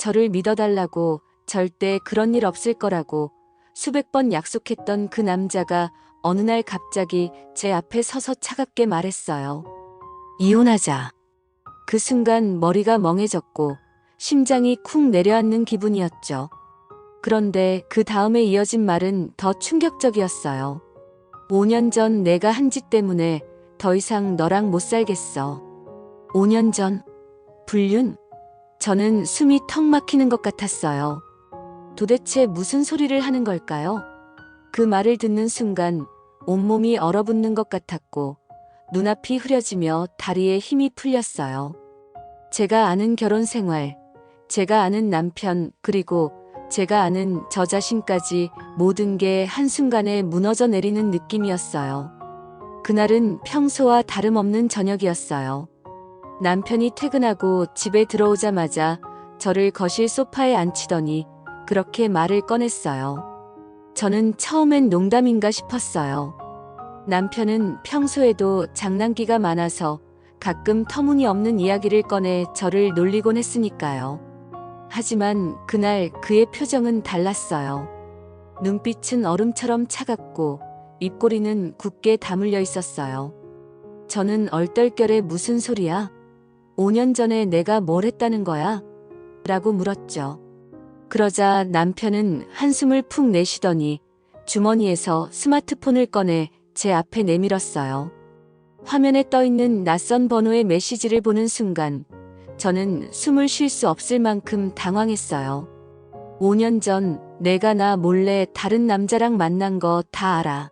저를 믿어달라고, 절대 그런 일 없을 거라고 수백 번 약속했던 그 남자가 어느 날 갑자기 제 앞에 서서 차갑게 말했어요. 이혼하자. 그 순간 머리가 멍해졌고 심장이 쿵 내려앉는 기분이었죠. 그런데 그 다음에 이어진 말은 더 충격적이었어요. 5년 전 내가 한 짓 때문에 더 이상 너랑 못 살겠어. 5년 전? 불륜? 저는 숨이 턱 막히는 것 같았어요. 도대체 무슨 소리를 하는 걸까요? 그 말을 듣는 순간 온몸이 얼어붙는 것 같았고 눈앞이 흐려지며 다리에 힘이 풀렸어요. 제가 아는 결혼 생활, 제가 아는 남편, 그리고 제가 아는 저 자신까지 모든 게 한순간에 무너져 내리는 느낌이었어요. 그날은 평소와 다름없는 저녁이었어요. 남편이 퇴근하고 집에 들어오자마자 저를 거실 소파에 앉히더니 그렇게 말을 꺼냈어요. 저는 처음엔 농담인가 싶었어요. 남편은 평소에도 장난기가 많아서 가끔 터무니없는 이야기를 꺼내 저를 놀리곤 했으니까요. 하지만 그날 그의 표정은 달랐어요. 눈빛은 얼음처럼 차갑고 입꼬리는 굳게 다물려 있었어요. 저는 얼떨결에 무슨 소리야? 5년 전에 내가 뭘 했다는 거야? 라고 물었죠. 그러자 남편은 한숨을 푹 내쉬더니 주머니에서 스마트폰을 꺼내 제 앞에 내밀었어요. 화면에 떠있는 낯선 번호의 메시지를 보는 순간 저는 숨을 쉴 수 없을 만큼 당황했어요. 5년 전 내가 나 몰래 다른 남자랑 만난 거 다 알아.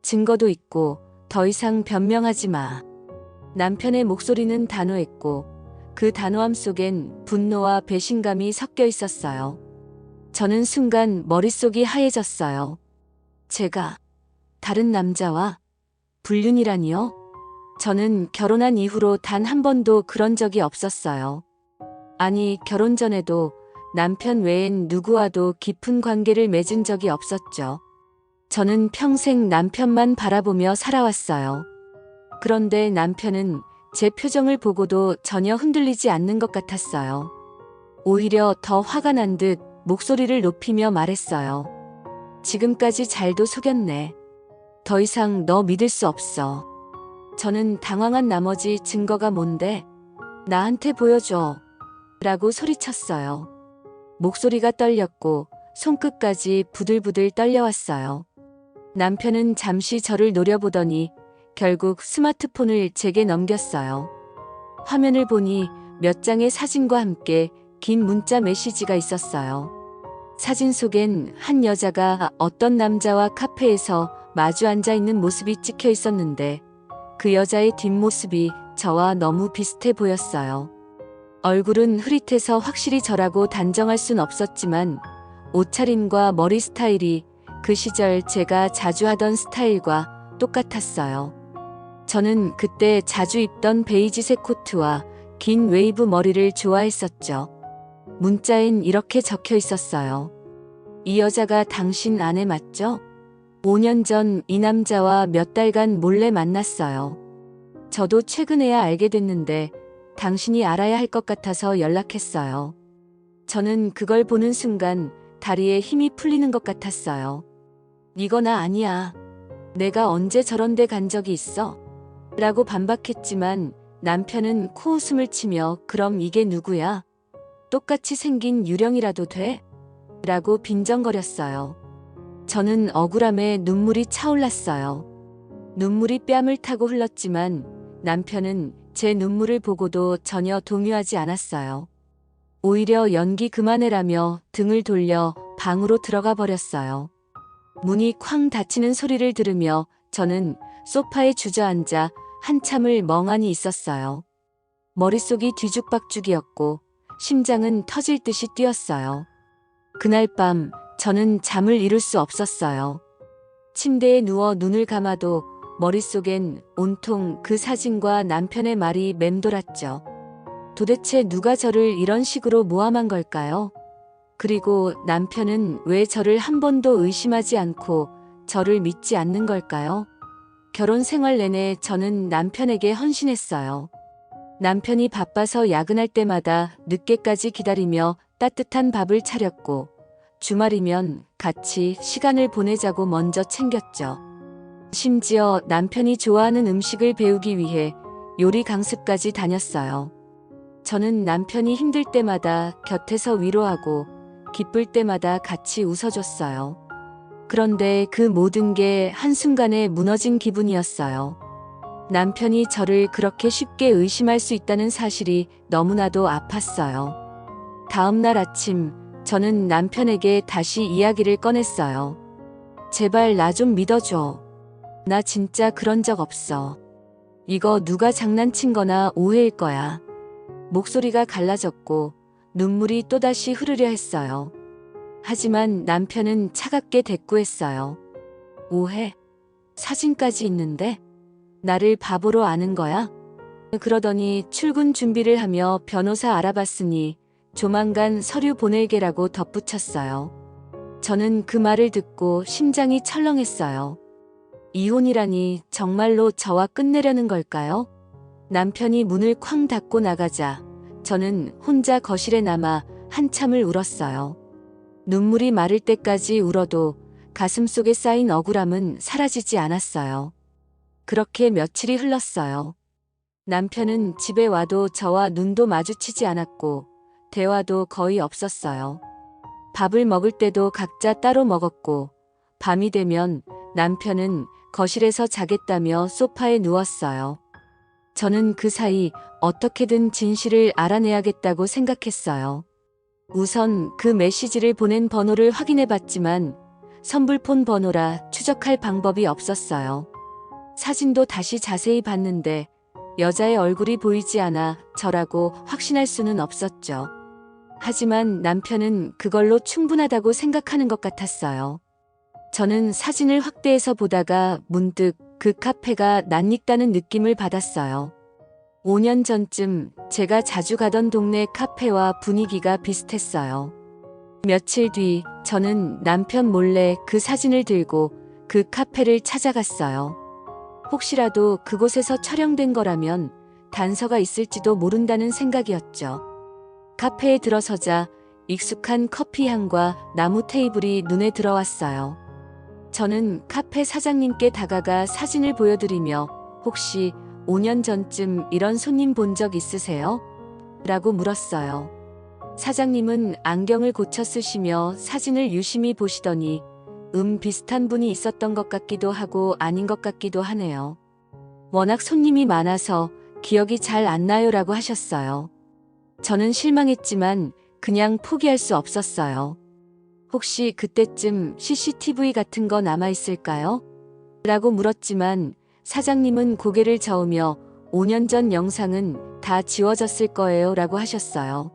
증거도 있고 더 이상 변명하지 마. 남편의 목소리는 단호했고 그 단호함 속엔 분노와 배신감이 섞여 있었어요. 저는 순간 머릿속이 하얘졌어요. 제가 다른 남자와 불륜이라니요? 저는 결혼한 이후로 단 한 번도 그런 적이 없었어요. 아니, 결혼 전에도 남편 외엔 누구와도 깊은 관계를 맺은 적이 없었죠. 저는 평생 남편만 바라보며 살아왔어요. 그런데 남편은 제 표정을 보고도 전혀 흔들리지 않는 것 같았어요. 오히려 더 화가 난 듯 목소리를 높이며 말했어요. 지금까지 잘도 속였네. 더 이상 너 믿을 수 없어. 저는 당황한 나머지 증거가 뭔데? 나한테 보여줘. 라고 소리쳤어요. 목소리가 떨렸고 손끝까지 부들부들 떨려왔어요. 남편은 잠시 저를 노려보더니 결국 스마트폰을 제게 넘겼어요. 화면을 보니 몇 장의 사진과 함께 긴 문자 메시지가 있었어요. 사진 속엔 한 여자가 어떤 남자와 카페에서 마주 앉아 있는 모습이 찍혀 있었는데 그 여자의 뒷모습이 저와 너무 비슷해 보였어요. 얼굴은 흐릿해서 확실히 저라고 단정할 순 없었지만 옷차림과 머리 스타일이 그 시절 제가 자주 하던 스타일과 똑같았어요. 저는 그때 자주 입던 베이지색 코트와 긴 웨이브 머리를 좋아했었죠. 문자엔 이렇게 적혀 있었어요. 이 여자가 당신 아내 맞죠? 5년 전 이 남자와 몇 달간 몰래 만났어요. 저도 최근에야 알게 됐는데 당신이 알아야 할 것 같아서 연락했어요. 저는 그걸 보는 순간 다리에 힘이 풀리는 것 같았어요. 이거 나 아니야. 내가 언제 저런 데 간 적이 있어? 라고 반박했지만 남편은 코웃음을 치며 그럼 이게 누구야? 똑같이 생긴 유령이라도 돼? 라고 빈정거렸어요. 저는 억울함에 눈물이 차올랐어요. 눈물이 뺨을 타고 흘렀지만 남편은 제 눈물을 보고도 전혀 동요하지 않았어요. 오히려 연기 그만해라며 등을 돌려 방으로 들어가 버렸어요. 문이 쾅 닫히는 소리를 들으며 저는 소파에 주저앉아 한참을 멍하니 있었어요. 머릿속이 뒤죽박죽이었고 심장은 터질 듯이 뛰었어요. 그날 밤 저는 잠을 이룰 수 없었어요. 침대에 누워 눈을 감아도 머릿속엔 온통 그 사진과 남편의 말이 맴돌았죠. 도대체 누가 저를 이런 식으로 모함한 걸까요? 그리고 남편은 왜 저를 한 번도 의심하지 않고 저를 믿지 않는 걸까요? 결혼 생활 내내 저는 남편에게 헌신했어요. 남편이 바빠서 야근할 때마다 늦게까지 기다리며 따뜻한 밥을 차렸고 주말이면 같이 시간을 보내자고 먼저 챙겼죠. 심지어 남편이 좋아하는 음식을 배우기 위해 요리 강습까지 다녔어요. 저는 남편이 힘들 때마다 곁에서 위로하고 기쁠 때마다 같이 웃어줬어요. 그런데 그 모든 게 한순간에 무너진 기분이었어요. 남편이 저를 그렇게 쉽게 의심할 수 있다는 사실이 너무나도 아팠어요. 다음 날 아침, 저는 남편에게 다시 이야기를 꺼냈어요. 제발 나 좀 믿어줘. 나 진짜 그런 적 없어. 이거 누가 장난친 거나 오해일 거야. 목소리가 갈라졌고 눈물이 또다시 흐르려 했어요. 하지만 남편은 차갑게 대꾸했어요. 오해? 사진까지 있는데? 나를 바보로 아는 거야? 그러더니 출근 준비를 하며 변호사 알아봤으니 조만간 서류 보낼게라고 덧붙였어요. 저는 그 말을 듣고 심장이 철렁했어요. 이혼이라니 정말로 저와 끝내려는 걸까요? 남편이 문을 쾅 닫고 나가자 저는 혼자 거실에 남아 한참을 울었어요. 눈물이 마를 때까지 울어도 가슴속에 쌓인 억울함은 사라지지 않았어요. 그렇게 며칠이 흘렀어요. 남편은 집에 와도 저와 눈도 마주치지 않았고 대화도 거의 없었어요. 밥을 먹을 때도 각자 따로 먹었고 밤이 되면 남편은 거실에서 자겠다며 소파에 누웠어요. 저는 그 사이 어떻게든 진실을 알아내야겠다고 생각했어요. 우선 그 메시지를 보낸 번호를 확인해 봤지만 선불폰 번호라 추적할 방법이 없었어요. 사진도 다시 자세히 봤는데 여자의 얼굴이 보이지 않아 저라고 확신할 수는 없었죠. 하지만 남편은 그걸로 충분하다고 생각하는 것 같았어요. 저는 사진을 확대해서 보다가 문득 그 카페가 낯익다는 느낌을 받았어요. 5년 전쯤 제가 자주 가던 동네 카페와 분위기가 비슷했어요. 며칠 뒤 저는 남편 몰래 그 사진을 들고 그 카페를 찾아갔어요. 혹시라도 그곳에서 촬영된 거라면 단서가 있을지도 모른다는 생각이었죠. 카페에 들어서자 익숙한 커피 향과 나무 테이블이 눈에 들어왔어요. 저는 카페 사장님께 다가가 사진을 보여드리며 혹시 5년 전쯤 이런 손님 본 적 있으세요? 라고 물었어요. 사장님은 안경을 고쳐 쓰시며 사진을 유심히 보시더니 비슷한 분이 있었던 것 같기도 하고 아닌 것 같기도 하네요. 워낙 손님이 많아서 기억이 잘 안 나요라고 하셨어요. 저는 실망했지만 그냥 포기할 수 없었어요. 혹시 그때쯤 CCTV 같은 거 남아있을까요? 라고 물었지만 사장님은 고개를 저으며 5년 전 영상은 다 지워졌을 거예요 라고 하셨어요.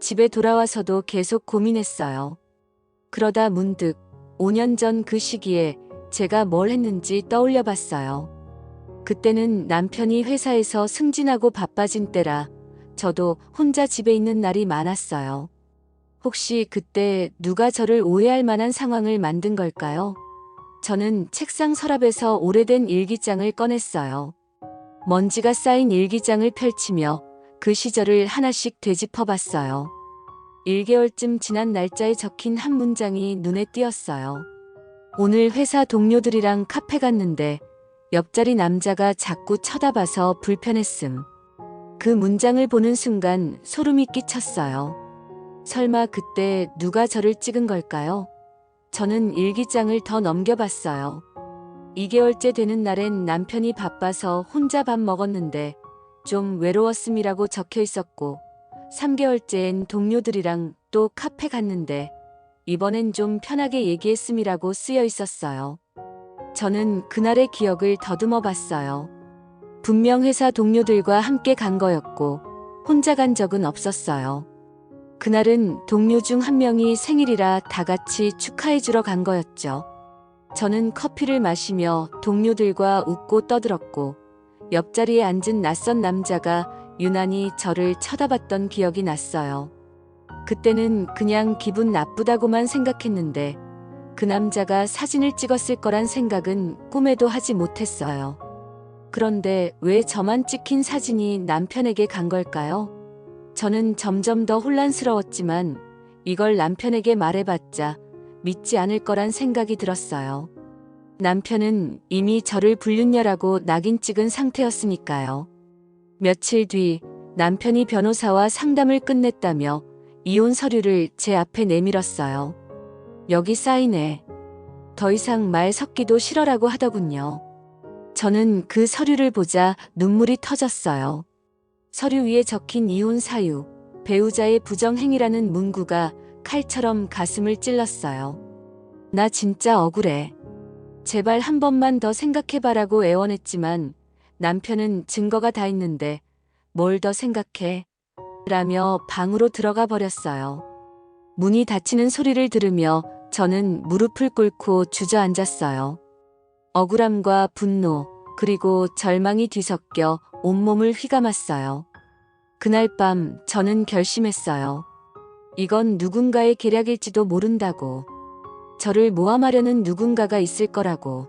집에 돌아와서도 계속 고민했어요. 그러다 문득 5년 전 그 시기에 제가 뭘 했는지 떠올려 봤어요. 그때는 남편이 회사에서 승진하고 바빠진 때라 저도 혼자 집에 있는 날이 많았어요. 혹시 그때 누가 저를 오해할 만한 상황을 만든 걸까요? 저는 책상 서랍에서 오래된 일기장을 꺼냈어요. 먼지가 쌓인 일기장을 펼치며 그 시절을 하나씩 되짚어 봤어요. 1개월쯤 지난 날짜에 적힌 한 문장이 눈에 띄었어요. 오늘 회사 동료들이랑 카페 갔는데 옆자리 남자가 자꾸 쳐다봐서 불편했음. 그 문장을 보는 순간 소름이 끼쳤어요. 설마 그때 누가 저를 찍은 걸까요? 저는 일기장을 더 넘겨봤어요. 2개월째 되는 날엔 남편이 바빠서 혼자 밥 먹었는데 좀 외로웠음이라고 적혀 있었고 3개월째엔 동료들이랑 또 카페 갔는데 이번엔 좀 편하게 얘기했음이라고 쓰여 있었어요. 저는 그날의 기억을 더듬어 봤어요. 분명 회사 동료들과 함께 간 거였고 혼자 간 적은 없었어요. 그날은 동료 중 한 명이 생일이라 다 같이 축하해 주러 간 거였죠. 저는 커피를 마시며 동료들과 웃고 떠들었고 옆자리에 앉은 낯선 남자가 유난히 저를 쳐다봤던 기억이 났어요. 그때는 그냥 기분 나쁘다고만 생각했는데 그 남자가 사진을 찍었을 거란 생각은 꿈에도 하지 못했어요. 그런데 왜 저만 찍힌 사진이 남편에게 간 걸까요? 저는 점점 더 혼란스러웠지만 이걸 남편에게 말해봤자 믿지 않을 거란 생각이 들었어요. 남편은 이미 저를 불륜녀라고 낙인 찍은 상태였으니까요. 며칠 뒤 남편이 변호사와 상담을 끝냈다며 이혼 서류를 제 앞에 내밀었어요. 여기 사인해. 더 이상 말 섞기도 싫어라고 하더군요. 저는 그 서류를 보자 눈물이 터졌어요. 서류 위에 적힌 이혼 사유, 배우자의 부정행위라는 문구가 칼처럼 가슴을 찔렀어요. 나 진짜 억울해. 제발 한 번만 더 생각해봐라고 애원했지만 남편은 증거가 다 있는데 뭘 더 생각해? 라며 방으로 들어가 버렸어요. 문이 닫히는 소리를 들으며 저는 무릎을 꿇고 주저앉았어요. 억울함과 분노, 그리고 절망이 뒤섞여 온몸을 휘감았어요. 그날 밤 저는 결심했어요. 이건 누군가의 계략일지도 모른다고. 저를 모함하려는 누군가가 있을 거라고.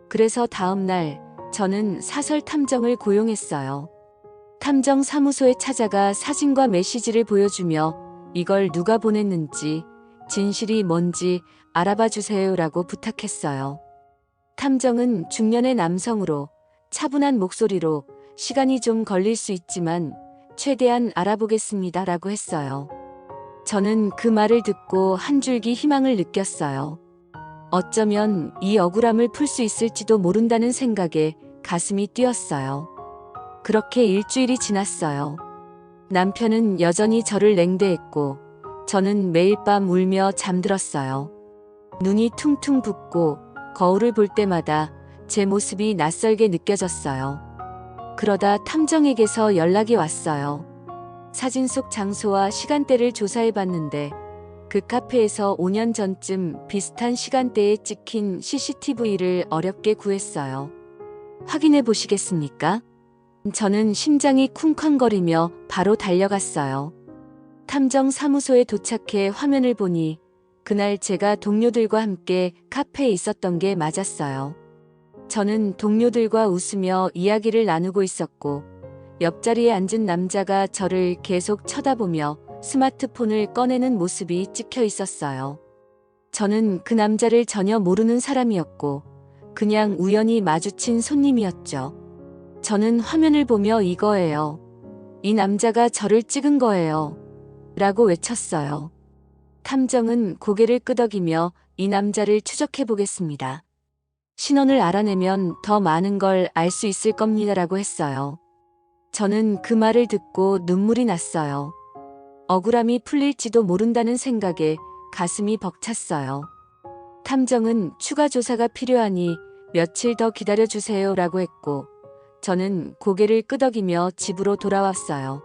그래서 다음 날 저는 사설 탐정을 고용했어요. 탐정 사무소에 찾아가 사진과 메시지를 보여주며 이걸 누가 보냈는지, 진실이 뭔지 알아봐 주세요라고 부탁했어요. 탐정은 중년의 남성으로 차분한 목소리로 시간이 좀 걸릴 수 있지만 최대한 알아보겠습니다라고 했어요. 저는 그 말을 듣고 한 줄기 희망을 느꼈어요. 어쩌면 이 억울함을 풀 수 있을지도 모른다는 생각에 가슴이 뛰었어요. 그렇게 일주일이 지났어요. 남편은 여전히 저를 냉대했고 저는 매일 밤 울며 잠들었어요. 눈이 퉁퉁 붓고 거울을 볼 때마다 제 모습이 낯설게 느껴졌어요. 그러다 탐정에게서 연락이 왔어요. 사진 속 장소와 시간대를 조사해봤는데 그 카페에서 5년 전쯤 비슷한 시간대에 찍힌 CCTV를 어렵게 구했어요. 확인해 보시겠습니까? 저는 심장이 쿵쾅거리며 바로 달려갔어요. 탐정 사무소에 도착해 화면을 보니 그날 제가 동료들과 함께 카페에 있었던 게 맞았어요. 저는 동료들과 웃으며 이야기를 나누고 있었고 옆자리에 앉은 남자가 저를 계속 쳐다보며 스마트폰을 꺼내는 모습이 찍혀 있었어요. 저는 그 남자를 전혀 모르는 사람이었고 그냥 우연히 마주친 손님이었죠. 저는 화면을 보며 이거예요. 이 남자가 저를 찍은 거예요. 라고 외쳤어요. 탐정은 고개를 끄덕이며 이 남자를 추적해 보겠습니다. 신원을 알아내면 더 많은 걸 알 수 있을 겁니다라고 했어요. 저는 그 말을 듣고 눈물이 났어요. 억울함이 풀릴지도 모른다는 생각에 가슴이 벅찼어요. 탐정은 추가 조사가 필요하니 며칠 더 기다려주세요 라고 했고 저는 고개를 끄덕이며 집으로 돌아왔어요.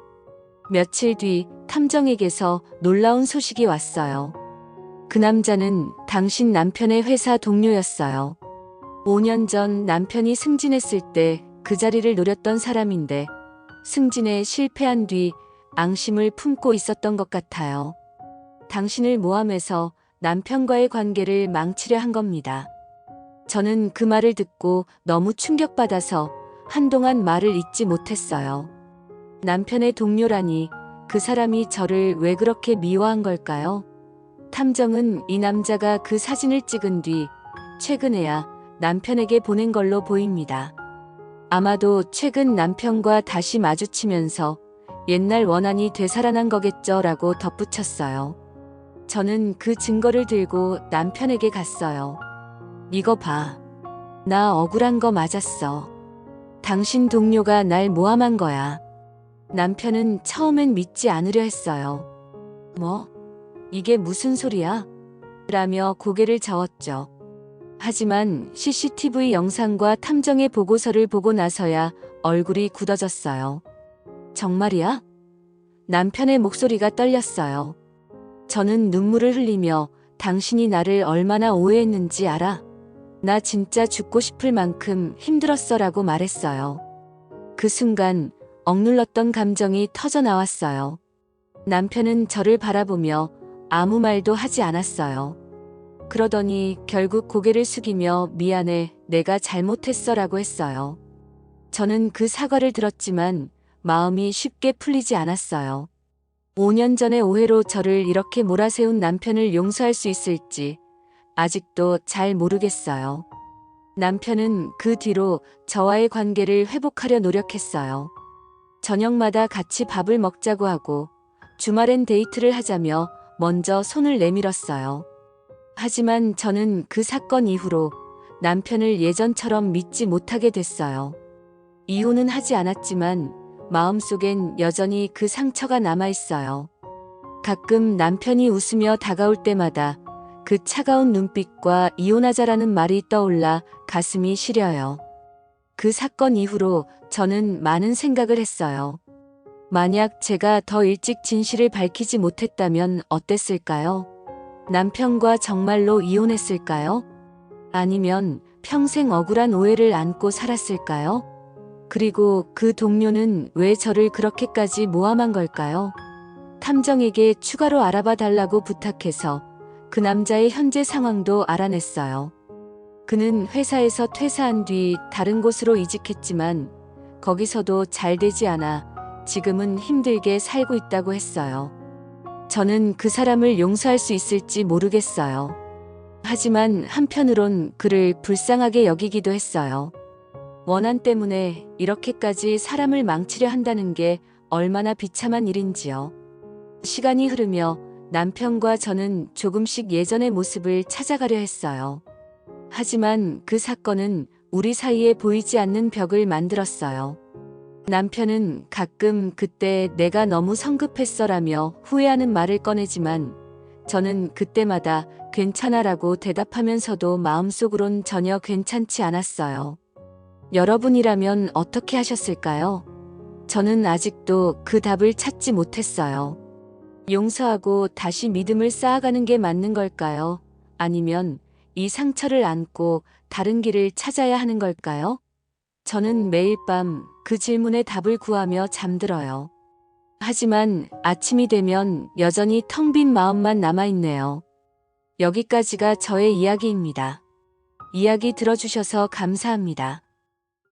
며칠 뒤 탐정에게서 놀라운 소식이 왔어요. 그 남자는 당신 남편의 회사 동료였어요. 5년 전 남편이 승진했을 때 그 자리를 노렸던 사람인데 승진에 실패한 뒤 앙심을 품고 있었던 것 같아요. 당신을 모함해서 남편과의 관계를 망치려 한 겁니다. 저는 그 말을 듣고 너무 충격받아서 한동안 말을 잇지 못했어요. 남편의 동료라니 그 사람이 저를 왜 그렇게 미워한 걸까요? 탐정은 이 남자가 그 사진을 찍은 뒤 최근에야 남편에게 보낸 걸로 보입니다. 아마도 최근 남편과 다시 마주치면서 옛날 원한이 되살아난 거겠죠 라고 덧붙였어요. 저는 그 증거를 들고 남편에게 갔어요. 이거 봐. 나 억울한 거 맞았어. 당신 동료가 날 모함한 거야. 남편은 처음엔 믿지 않으려 했어요. 뭐? 이게 무슨 소리야? 라며 고개를 저었죠. 하지만 CCTV 영상과 탐정의 보고서를 보고 나서야 얼굴이 굳어졌어요. 정말이야? 남편의 목소리가 떨렸어요. 저는 눈물을 흘리며 당신이 나를 얼마나 오해했는지 알아? 나 진짜 죽고 싶을 만큼 힘들었어 라고 말했어요. 그 순간 억눌렀던 감정이 터져 나왔어요. 남편은 저를 바라보며 아무 말도 하지 않았어요. 그러더니 결국 고개를 숙이며 미안해, 내가 잘못했어 라고 했어요. 저는 그 사과를 들었지만 마음이 쉽게 풀리지 않았어요. 5년 전의 오해로 저를 이렇게 몰아세운 남편을 용서할 수 있을지 아직도 잘 모르겠어요. 남편은 그 뒤로 저와의 관계를 회복하려 노력했어요. 저녁마다 같이 밥을 먹자고 하고 주말엔 데이트를 하자며 먼저 손을 내밀었어요. 하지만 저는 그 사건 이후로 남편을 예전처럼 믿지 못하게 됐어요. 이혼은 하지 않았지만 마음속엔 여전히 그 상처가 남아있어요. 가끔 남편이 웃으며 다가올 때마다 그 차가운 눈빛과 이혼하자라는 말이 떠올라 가슴이 시려요. 그 사건 이후로 저는 많은 생각을 했어요. 만약 제가 더 일찍 진실을 밝히지 못했다면 어땠을까요? 남편과 정말로 이혼했을까요? 아니면 평생 억울한 오해를 안고 살았을까요? 그리고 그 동료는 왜 저를 그렇게까지 모함한 걸까요? 탐정에게 추가로 알아봐 달라고 부탁해서 그 남자의 현재 상황도 알아냈어요. 그는 회사에서 퇴사한 뒤 다른 곳으로 이직했지만 거기서도 잘 되지 않아 지금은 힘들게 살고 있다고 했어요. 저는 그 사람을 용서할 수 있을지 모르겠어요. 하지만 한편으론 그를 불쌍하게 여기기도 했어요. 원한 때문에 이렇게까지 사람을 망치려 한다는 게 얼마나 비참한 일인지요. 시간이 흐르며 남편과 저는 조금씩 예전의 모습을 찾아가려 했어요. 하지만 그 사건은 우리 사이에 보이지 않는 벽을 만들었어요. 남편은 가끔 그때 내가 너무 성급했어라며 후회하는 말을 꺼내지만 저는 그때마다 괜찮아라고 대답하면서도 마음속으론 전혀 괜찮지 않았어요. 여러분이라면 어떻게 하셨을까요? 저는 아직도 그 답을 찾지 못했어요. 용서하고 다시 믿음을 쌓아가는 게 맞는 걸까요? 아니면 이 상처를 안고 다른 길을 찾아야 하는 걸까요? 저는 매일 밤 그 질문에 답을 구하며 잠들어요. 하지만 아침이 되면 여전히 텅 빈 마음만 남아있네요. 여기까지가 저의 이야기입니다. 이야기 들어주셔서 감사합니다.